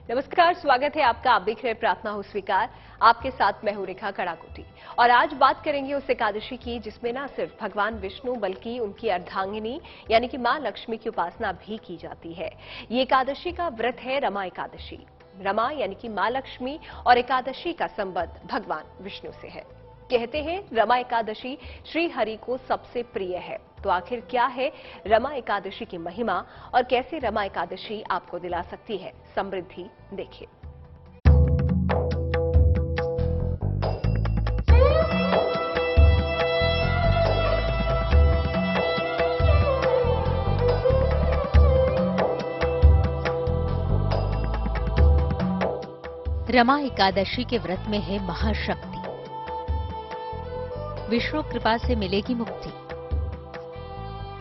नमस्कार, स्वागत है आपका। आप देख रहे हैं प्रार्थना हो स्वीकार। आपके साथ मैं हूं रेखा कड़ाकोटी और आज बात करेंगे उस एकादशी की जिसमें न सिर्फ भगवान विष्णु बल्कि उनकी अर्धांगिनी यानी कि मां लक्ष्मी की उपासना भी की जाती है। ये एकादशी का व्रत है रमा एकादशी। रमा यानी कि मां लक्ष्मी और एकादशी का संबंध भगवान विष्णु से है। कहते हैं रमा एकादशी श्री हरि को सबसे प्रिय है। तो आखिर क्या है रमा एकादशी की महिमा और कैसे रमा एकादशी आपको दिला सकती है समृद्धि, देखिए। रमा एकादशी के व्रत में है महाशक्ति। विष्णु कृपा से मिलेगी मुक्ति,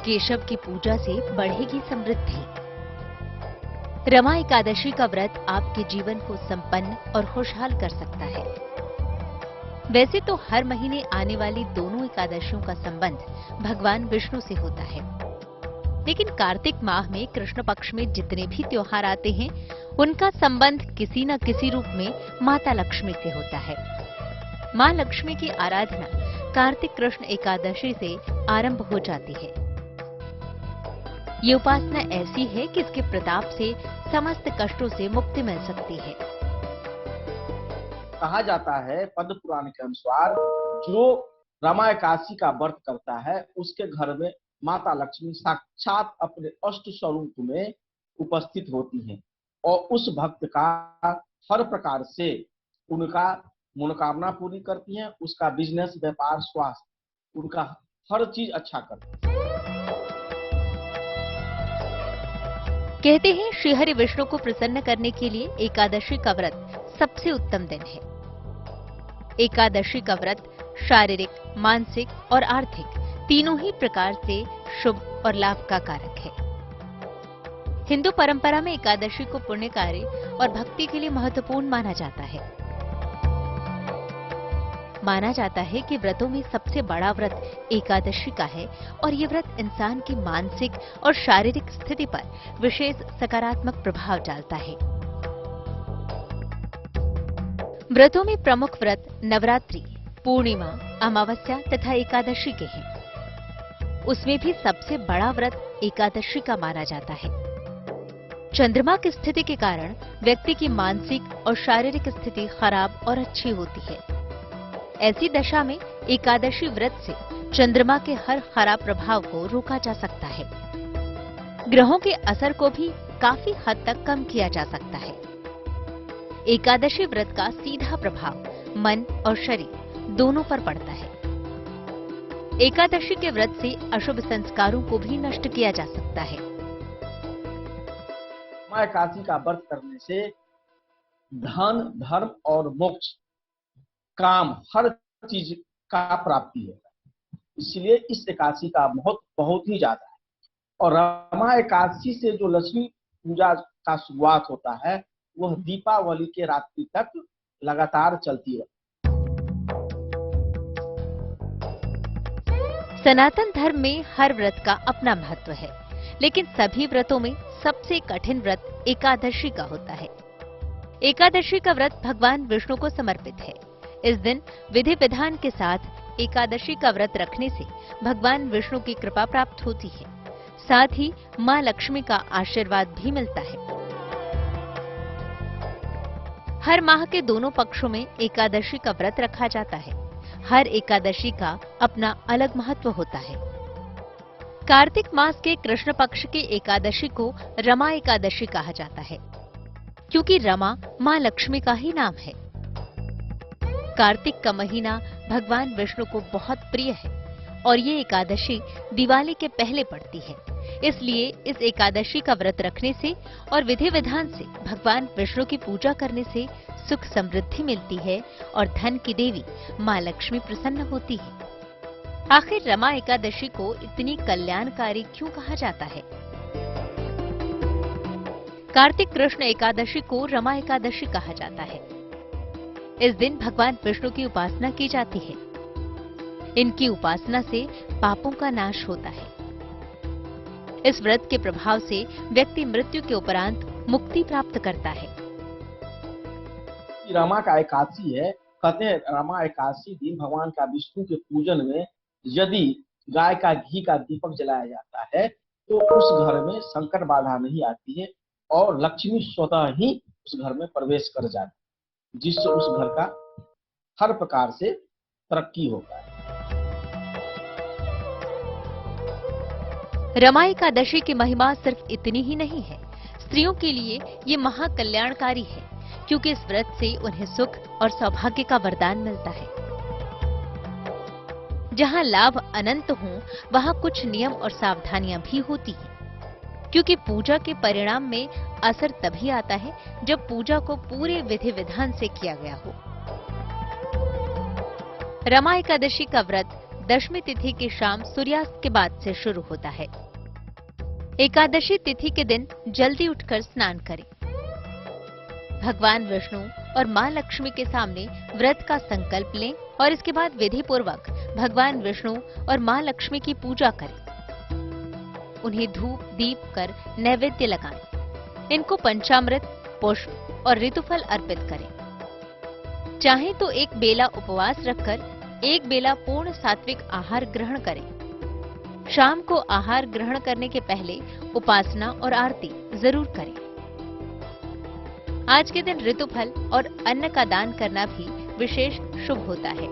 केशव की पूजा से बढ़ेगी समृद्धि। रमा एकादशी का व्रत आपके जीवन को संपन्न और खुशहाल कर सकता है। वैसे तो हर महीने आने वाली दोनों एकादशियों का संबंध भगवान विष्णु से होता है, लेकिन कार्तिक माह में कृष्ण पक्ष में जितने भी त्योहार आते हैं उनका संबंध किसी न किसी रूप में माता लक्ष्मी से होता है। मां लक्ष्मी की आराधना कार्तिक कृष्ण एकादशी से आरंभ हो जाती है। ये उपासना ऐसी है कि इसके प्रताप से समस्त कष्टों से मुक्ति मिल सकती है। कहा जाता है पद्म पुराण के अनुसार जो रमा एकादशी का व्रत करता है उसके घर में माता लक्ष्मी साक्षात अपने अष्ट स्वरूप में उपस्थित होती हैं और उस भक्त का हर प्रकार से उनका मनोकामना पूरी करती हैं, उसका बिजनेस, व्यापार, स्वास्थ्य, उनका हर चीज अच्छा करती है। कहते हैं श्रीहरि विष्णु को प्रसन्न करने के लिए एकादशी का व्रत सबसे उत्तम दिन है। एकादशी का व्रत शारीरिक, मानसिक और आर्थिक तीनों ही प्रकार से शुभ और लाभ का कारक है। हिंदू परंपरा में एकादशी को पुण्य कार्य और भक्ति के लिए महत्वपूर्ण माना जाता है। माना जाता है कि व्रतों में सबसे बड़ा व्रत एकादशी का है और ये व्रत इंसान की मानसिक और शारीरिक स्थिति पर विशेष सकारात्मक प्रभाव डालता है। व्रतों में प्रमुख व्रत नवरात्रि, पूर्णिमा, अमावस्या तथा एकादशी के हैं। उसमें भी सबसे बड़ा व्रत एकादशी का माना जाता है। चंद्रमा की स्थिति के कारण व्यक्ति की मानसिक और शारीरिक स्थिति खराब और अच्छी होती है। ऐसी दशा में एकादशी व्रत से चंद्रमा के हर खराब प्रभाव को रोका जा सकता है। ग्रहों के असर को भी काफी हद तक कम किया जा सकता है। एकादशी व्रत का सीधा प्रभाव मन और शरीर दोनों पर पड़ता है। एकादशी के व्रत से अशुभ संस्कारों को भी नष्ट किया जा सकता है। रमा एकादशी का व्रत करने से धन, धर्म और मोक्ष, काम, हर चीज का प्राप्ति है। इसलिए इस एकादशी का महत्व बहुत ही ज्यादा है। और रमा एकादशी से जो लक्ष्मी पूजा का शुरुआत होता है वह दीपावली के रात्रि तक लगातार चलती है। सनातन धर्म में हर व्रत का अपना महत्व है, लेकिन सभी व्रतों में सबसे कठिन व्रत एकादशी का होता है। एकादशी का व्रत भगवान विष्णु को समर्पित है। इस दिन विधि विधान के साथ एकादशी का व्रत रखने से भगवान विष्णु की कृपा प्राप्त होती है, साथ ही मां लक्ष्मी का आशीर्वाद भी मिलता है। हर माह के दोनों पक्षों में एकादशी का व्रत रखा जाता है। हर एकादशी का अपना अलग महत्व होता है। कार्तिक मास के कृष्ण पक्ष के एकादशी को रमा एकादशी कहा जाता है, क्योंकि रमा मां लक्ष्मी का ही नाम है। कार्तिक का महीना भगवान विष्णु को बहुत प्रिय है और ये एकादशी दिवाली के पहले पड़ती है। इसलिए इस एकादशी का व्रत रखने से और विधि विधान से भगवान विष्णु की पूजा करने से सुख समृद्धि मिलती है और धन की देवी मां लक्ष्मी प्रसन्न होती है। आखिर रमा एकादशी को इतनी कल्याणकारी क्यों कहा जाता है? कार्तिक कृष्ण एकादशी को रमा एकादशी कहा जाता है। इस दिन भगवान विष्णु की उपासना की जाती है। इनकी उपासना से पापों का नाश होता है। इस व्रत के प्रभाव से व्यक्ति मृत्यु के उपरांत मुक्ति प्राप्त करता है। कि रमा का एकादशी है। कहते हैं रमा एकादशी दिन भगवान का विष्णु के पूजन में यदि गाय का घी का दीपक जलाया जाता है तो उस घर में संकट बाधा नहीं आती है और लक्ष्मी स्वतः ही उस घर में प्रवेश कर जाती है, जिससे उस घर का हर प्रकार से तरक्की होता है। रमा एकादशी की महिमा सिर्फ इतनी ही नहीं है, स्त्रियों के लिए ये महाकल्याणकारी है, क्योंकि इस व्रत से उन्हें सुख और सौभाग्य का वरदान मिलता है। जहां लाभ अनंत हों, वहां कुछ नियम और सावधानियां भी होती हैं, क्योंकि पूजा के परिणाम में असर तभी आता है जब पूजा को पूरे विधि विधान से किया गया हो। रमा एकादशी का व्रत दशमी तिथि की शाम सूर्यास्त के बाद से शुरू होता है। एकादशी तिथि के दिन जल्दी उठकर स्नान करें। भगवान विष्णु और मां लक्ष्मी के सामने व्रत का संकल्प लें और इसके बाद विधि पूर्वक भगवान विष्णु और मां लक्ष्मी की पूजा करें। उन्हें धूप दीप कर नैवेद्य लगाएं। इनको पंचामृत, पुष्प और ऋतुफल अर्पित करें। चाहे तो एक बेला उपवास रखकर एक बेला पूर्ण सात्विक आहार ग्रहण करें। शाम को आहार ग्रहण करने के पहले उपासना और आरती जरूर करें। आज के दिन ऋतुफल और अन्न का दान करना भी विशेष शुभ होता है।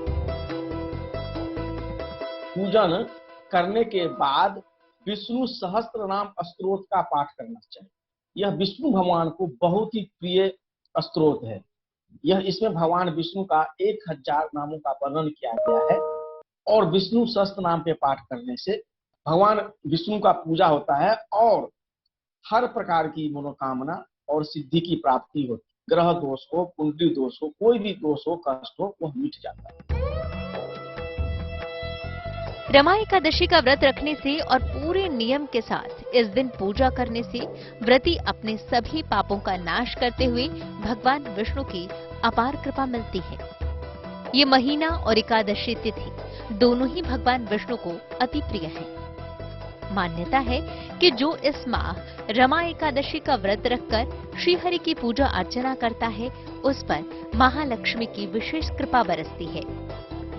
पूजन करने के बाद विष्णु सहस्त्र नाम स्तोत्र का पाठ करना चाहिए। यह विष्णु भगवान को बहुत ही प्रिय स्तोत्र है। इसमें भगवान विष्णु का 1000 नामों का वर्णन किया गया है और विष्णु सहस्त्र नाम पे पाठ करने से भगवान विष्णु का पूजा होता है और हर प्रकार की मनोकामना और सिद्धि की प्राप्ति होती है। ग्रह दोष हो, कुंडली दोष हो, कोई भी दोष हो, कष्ट हो, वह मिट जाता है। रमा एकादशी का व्रत रखने से और पूरे नियम के साथ इस दिन पूजा करने से व्रती अपने सभी पापों का नाश करते हुए भगवान विष्णु की अपार कृपा मिलती है। ये महीना और एकादशी तिथि दोनों ही भगवान विष्णु को अति प्रिय है। मान्यता है कि जो इस माह रमा एकादशी का व्रत रखकर श्रीहरि की पूजा अर्चना करता है, उस पर महालक्ष्मी की विशेष कृपा बरसती है।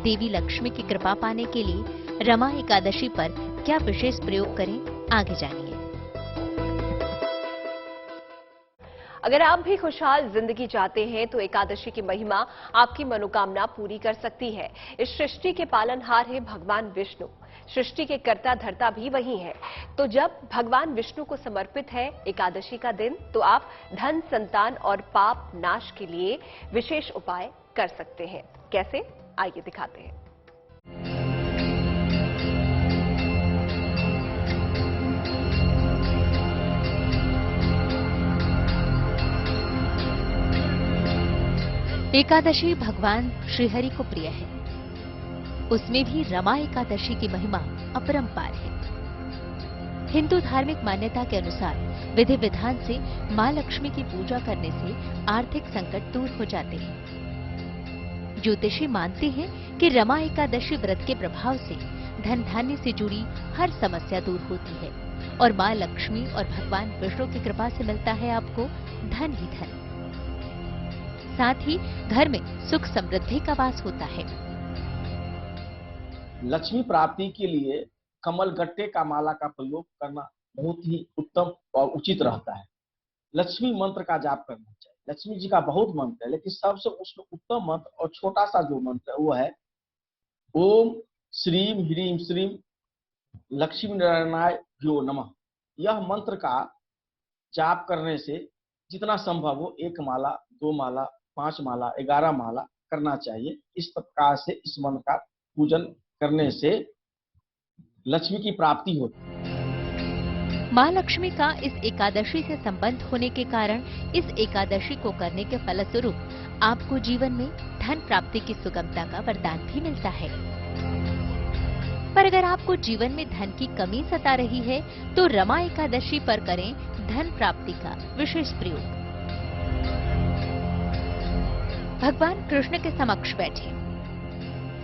देवी लक्ष्मी की कृपा पाने के लिए रमा एकादशी पर क्या विशेष प्रयोग करें, आगे जानिए। अगर आप भी खुशहाल जिंदगी चाहते हैं तो एकादशी की महिमा आपकी मनोकामना पूरी कर सकती है। इस सृष्टि के पालनहार है भगवान विष्णु। सृष्टि के कर्ता धर्ता भी वही है। तो जब भगवान विष्णु को समर्पित है एकादशी का दिन, तो आप धन, संतान और पाप नाश के लिए विशेष उपाय कर सकते हैं। कैसे, आइए दिखाते हैं। एकादशी भगवान श्रीहरि को प्रिय है। उसमें भी रमा एकादशी की महिमा अपरंपार है। हिंदू धार्मिक मान्यता के अनुसार विधि विधान से मां लक्ष्मी की पूजा करने से आर्थिक संकट दूर हो जाते हैं। ज्योतिषी मानते हैं कि रमा एकादशी व्रत के प्रभाव से धन धान्य से जुड़ी हर समस्या दूर होती है और मां लक्ष्मी और भगवान विष्णु की कृपा से मिलता है आपको धन ही धन। साथ ही घर में सुख समृद्धि का वास होता है। लक्ष्मी प्राप्ति के लिए कमल गट्टे का माला का प्रयोग करना बहुत ही उत्तम और उचित रहता है। लक्ष्मी मंत्र का जाप करना चाहिए। लक्ष्मी जी का बहुत मंत्र है, लेकिन सबसे उसमें उत्तम मंत्र और छोटा सा जो मंत्र है वो है ओम श्रीम ह्रीम श्रीम लक्ष्मी नारायणाय भ्यो नमः। यह मंत्र का जाप करने से जितना संभव हो 1 माला, 2 माला, 5 माला, 11 माला करना चाहिए। इस प्रकार से इस मंत्र का पूजन करने से लक्ष्मी की प्राप्ति होती है। मां लक्ष्मी का इस एकादशी से संबंध होने के कारण इस एकादशी को करने के फलस्वरूप आपको जीवन में धन प्राप्ति की सुगमता का वरदान भी मिलता है। पर अगर आपको जीवन में धन की कमी सता रही है तो रमा एकादशी पर करें धन प्राप्ति का विशेष प्रयोग। भगवान कृष्ण के समक्ष बैठे,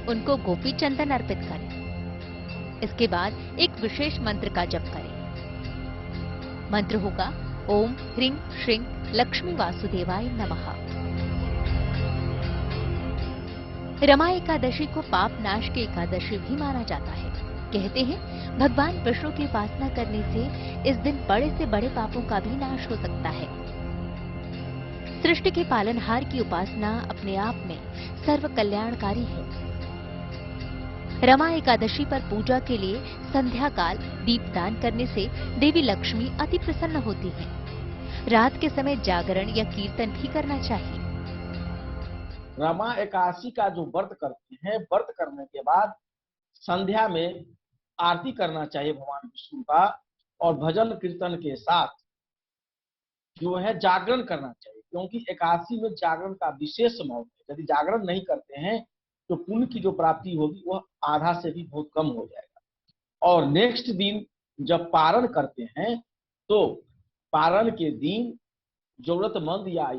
उनको गोपी चंदन अर्पित करें। इसके बाद एक विशेष मंत्र का जप करें। मंत्र होगा ओम ह्रीं श्रीं लक्ष्मी वासुदेवाय नमः। रमा एकादशी को पाप नाश की एकादशी भी माना जाता है। कहते हैं भगवान विष्णु की उपासना करने से इस दिन बड़े से बड़े पापों का भी नाश हो सकता है। सृष्टि के पालनहार की उपासना अपने आप में सर्व कल्याणकारी है। रमा एकादशी पर पूजा के लिए संध्या काल दीपदान करने से देवी लक्ष्मी अति प्रसन्न होती हैं। रात के समय जागरण या कीर्तन भी करना चाहिए। रमा एकादशी का जो व्रत करते हैं, व्रत करने के बाद संध्या में आरती करना चाहिए भगवान विष्णु का, और भजन कीर्तन के साथ जो है जागरण करना चाहिए, क्योंकि एकादशी में जागरण का विशेष महत्व है। यदि जागरण नहीं करते हैं तो पुण्य की जो प्राप्ति होगी वह आधा से भी बहुत कम हो जाएगा। और नेक्स्ट दिन जब पारण करते हैं तो पारण के दिन जरूरतमंद या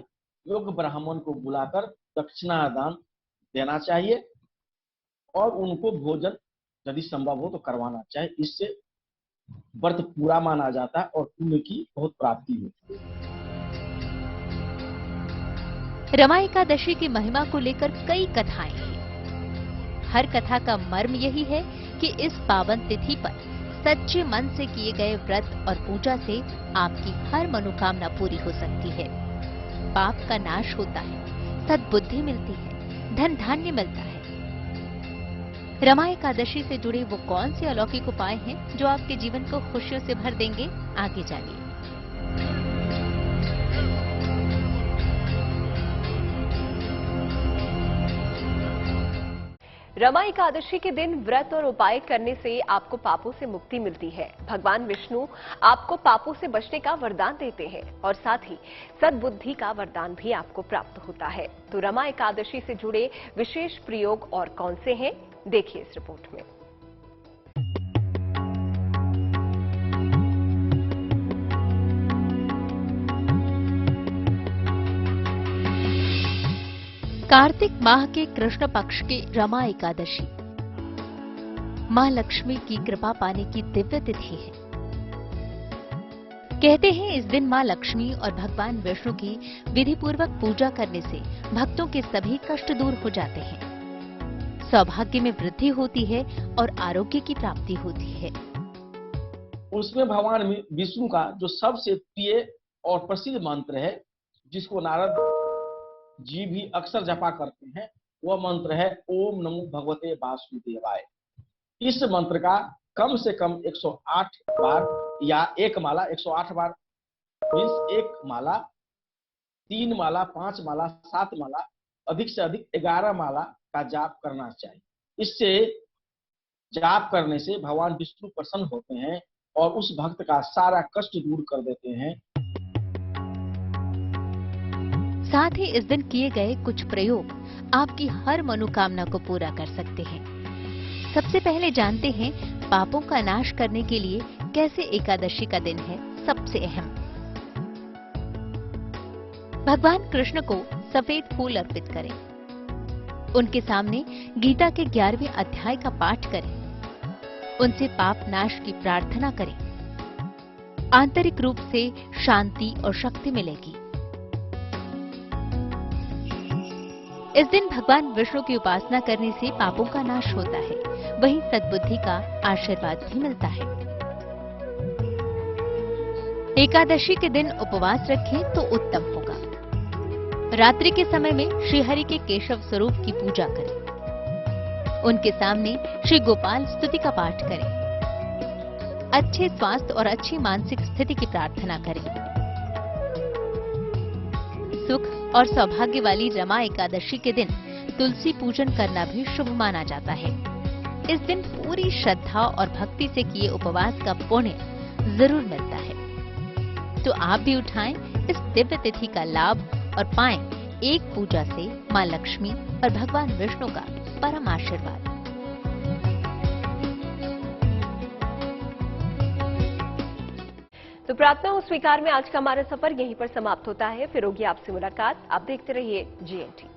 योग्य ब्राह्मण को बुलाकर दक्षिणा दान देना चाहिए और उनको भोजन यदि संभव हो तो करवाना चाहिए। इससे व्रत पूरा माना जाता है और पुण्य की बहुत प्राप्ति होती है। रमा एकादशी की महिमा को लेकर कई कथाएं हैं। हर कथा का मर्म यही है कि इस पावन तिथि पर सच्चे मन से किए गए व्रत और पूजा से आपकी हर मनोकामना पूरी हो सकती है। पाप का नाश होता है, सद्बुद्धि मिलती है, धन धान्य मिलता है। रमा एकादशी से जुड़े वो कौन से अलौकिक उपाय हैं जो आपके जीवन को खुशियों से भर देंगे, आगे जानिए। रमा एकादशी के दिन व्रत और उपाय करने से आपको पापों से मुक्ति मिलती है। भगवान विष्णु आपको पापों से बचने का वरदान देते हैं और साथ ही सद्बुद्धि का वरदान भी आपको प्राप्त होता है। तो रमा एकादशी से जुड़े विशेष प्रयोग और कौन से हैं, देखिए इस रिपोर्ट में। कार्तिक माह के कृष्ण पक्ष की रमा एकादशी मां लक्ष्मी की कृपा पाने की दिव्य तिथि है। कहते हैं इस दिन मां लक्ष्मी और भगवान विष्णु की विधि पूर्वक पूजा करने से भक्तों के सभी कष्ट दूर हो जाते हैं, सौभाग्य में वृद्धि होती है और आरोग्य की प्राप्ति होती है। उसमें भगवान विष्णु का जो सबसे प्रिय और प्रसिद्ध मंत्र है, जिसको नारद जी भी अक्सर जपा करते हैं, वह मंत्र है ओम नमो भगवते वासुदेवाय। इस मंत्र का कम से कम 108 बार या एक माला, 108 बार मीन्स एक माला, 3 माला, 5 माला, 7 माला, अधिक से अधिक 11 माला का जाप करना चाहिए। इससे जाप करने से भगवान विष्णु प्रसन्न होते हैं और उस भक्त का सारा कष्ट दूर कर देते हैं। साथ ही इस दिन किए गए कुछ प्रयोग आपकी हर मनोकामना को पूरा कर सकते हैं। सबसे पहले जानते हैं पापों का नाश करने के लिए कैसे एकादशी का दिन है सबसे अहम। भगवान कृष्ण को सफेद फूल अर्पित करें, उनके सामने गीता के 11वें अध्याय का पाठ करें, उनसे पाप नाश की प्रार्थना करें। आंतरिक रूप से शांति और शक्ति मिलेगी। इस दिन भगवान विष्णु की उपासना करने से पापों का नाश होता है, वहीं सद्बुद्धि का आशीर्वाद भी मिलता है। एकादशी के दिन उपवास रखें तो उत्तम होगा। रात्रि के समय में श्रीहरि के केशव स्वरूप की पूजा करें, उनके सामने श्री गोपाल स्तुति का पाठ करें, अच्छे स्वास्थ्य और अच्छी मानसिक स्थिति की प्रार्थना करें। सुख और सौभाग्य वाली रमा एकादशी के दिन तुलसी पूजन करना भी शुभ माना जाता है। इस दिन पूरी श्रद्धा और भक्ति से किए उपवास का पुण्य जरूर मिलता है। तो आप भी उठाएं इस दिव्य तिथि का लाभ और पाएं एक पूजा से मां लक्ष्मी और भगवान विष्णु का परम आशीर्वाद। तो प्रार्थना हो स्वीकार में आज का हमारा सफर यहीं पर समाप्त होता है। फिर होगी आपसे मुलाकात। आप देखते रहिए GNT।